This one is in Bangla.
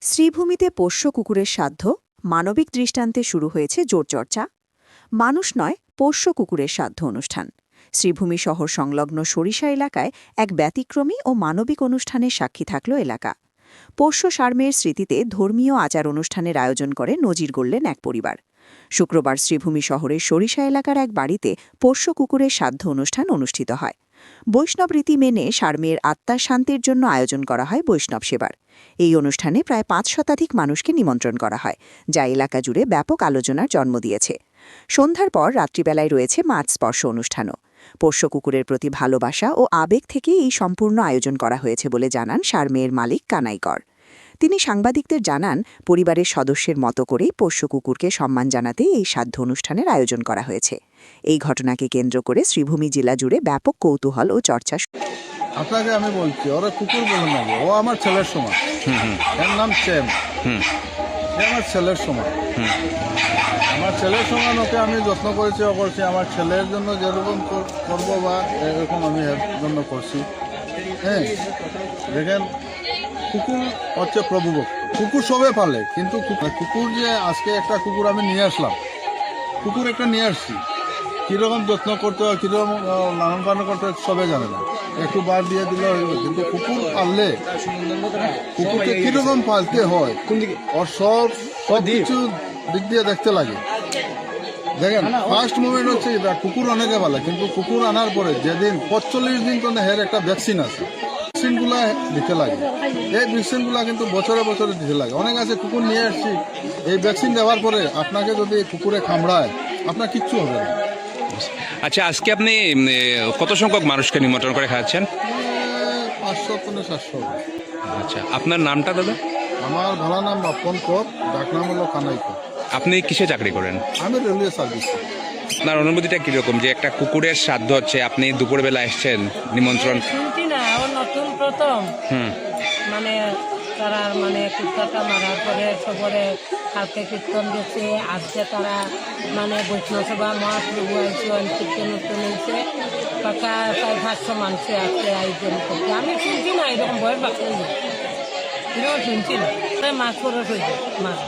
শ্রীভূমিতে পোষ্য কুকুরের শ্রাদ্ধ মানবিক দৃষ্টান্তে শুরু হয়েছে জোরচর্চা। মানুষ নয়, পোষ্য কুকুরের শ্রাদ্ধ অনুষ্ঠান। শ্রীভূমি শহর সংলগ্ন সরিষা এলাকায় এক ব্যতিক্রমী ও মানবিক অনুষ্ঠানের সাক্ষী থাকল এলাকা। পোষ্য সারমেয়ের স্মৃতিতে ধর্মীয় আচার অনুষ্ঠানের আয়োজন করে নজির গড়লেন এক পরিবার। শুক্রবার শ্রীভূমি শহরের সরিষা এলাকার এক বাড়িতে পোষ্য কুকুরের শ্রাদ্ধ অনুষ্ঠান অনুষ্ঠিত হয়। বৈষ্ণব রীতি মেনে সারমেয়ের আত্মার শান্তির জন্য আয়োজন করা হয় বৈষ্ণব সেবার। এই অনুষ্ঠানে প্রায় ৫ শতাধিক মানুষকে নিমন্ত্রণ করা হয়, যা এলাকা জুড়ে ব্যাপক আলোচনার জন্ম দিয়েছে। সন্ধ্যার পর রাত্রিবেলায় রয়েছে মাছ স্পর্শ অনুষ্ঠানও। পোষ্য কুকুরের প্রতি ভালোবাসা ও আবেগ থেকে এই সম্পূর্ণ আয়োজন করা হয়েছে বলে জানান সারমেয়ের মালিক কানাই কর। তিনি সাংবাদিকদের জানান, পরিবারের সদস্যের মতো করেই পোষ্য কুকুরকে সম্মান জানাতে এই শ্রাদ্ধ অনুষ্ঠানের আয়োজন করা হয়েছে। এই ঘটনাকে কেন্দ্র করে শ্রীভূমি জেলা জুড়ে ব্যাপক কৌতূহল ও চর্চা। আপনাকে আমি বলছি, ওরা কুকুর বলুন না, ও আমার ছেলের সমান। এর নাম চ্যাম। সে আমার ছেলের সমান। আমার ছেলের সমান ওকে আমি যত্ন করেছি, করছি আমার ছেলের জন্য যেরকম করবো বা এরকম আমি এর জন্য করছি। হ্যাঁ, দেখেন, কুকুর হচ্ছে প্রভুভক্ত। কুকুর সবে পালে, কিন্তু কুকুর যে আজকে একটা কুকুর আমি নিয়ে আসলাম, কুকুর একটা নিয়ে আসছি, কীরকম যত্ন করতে হয়, কীরকম লালন পালন করতে হয় সবে জানে না। একটু বার দিয়ে দিলে হইব, কিন্তু কুকুর পাললে কুকুরকে কীরকম পালতে হয় ওর সব কিছু দিক দিয়ে দেখতে লাগে। দেখেন, ফার্স্ট মুভমেন্ট হচ্ছে এটা, কুকুর অনেকে পালে, কিন্তু কুকুর আনার পরে যেদিন ৪৫ দিন তো হের একটা ভ্যাকসিন আছে, ভ্যাকসিনগুলো দিতে লাগে। এই ভ্যাকসিনগুলো কিন্তু বছরে বছরে দিতে লাগে। অনেক আছে কুকুর নিয়ে আসছি, এই ভ্যাকসিন দেওয়ার পরে আপনাকে যদি কুকুরে কামড়ায় আপনার কিচ্ছু হবে না। আচ্ছা, আজকে আপনি কত সংখ্যক মানুষকে নিমন্ত্রণ করে খাওয়াচ্ছেন? ৫০০ থেকে ৭০০। আচ্ছা, আপনার নামটা দাদা? আমার ভালো নাম বাপন কর, ডাক নাম হলো কানাই কর। আপনি কিসে চাকরি করেন? আমি রেলওয়ে সার্ভিস। আপনার অনুভূতিটা কিরকম যে একটা কুকুরের শ্রাদ্ধ হচ্ছে, আপনি দুপুরবেলা এসছেন নিমন্ত্রণ? শুনছি না, ও নতুন প্রথম মানে তারা কুত্তাটা মারার পরে সবরে কালকে কীর্তন দিয়েছে, আজকে তারা বৈষ্ণব সভা মহাপ্রভু আয়োজন কীর্তন হয়েছে, পাকা ৪-৫০০ মানুষের আজকে আয়োজন করছে। আমি শুনছি না এরকম ভয়ের বাকি এরকম শুনছি না, মাছ খরচ হয়েছে মাছ।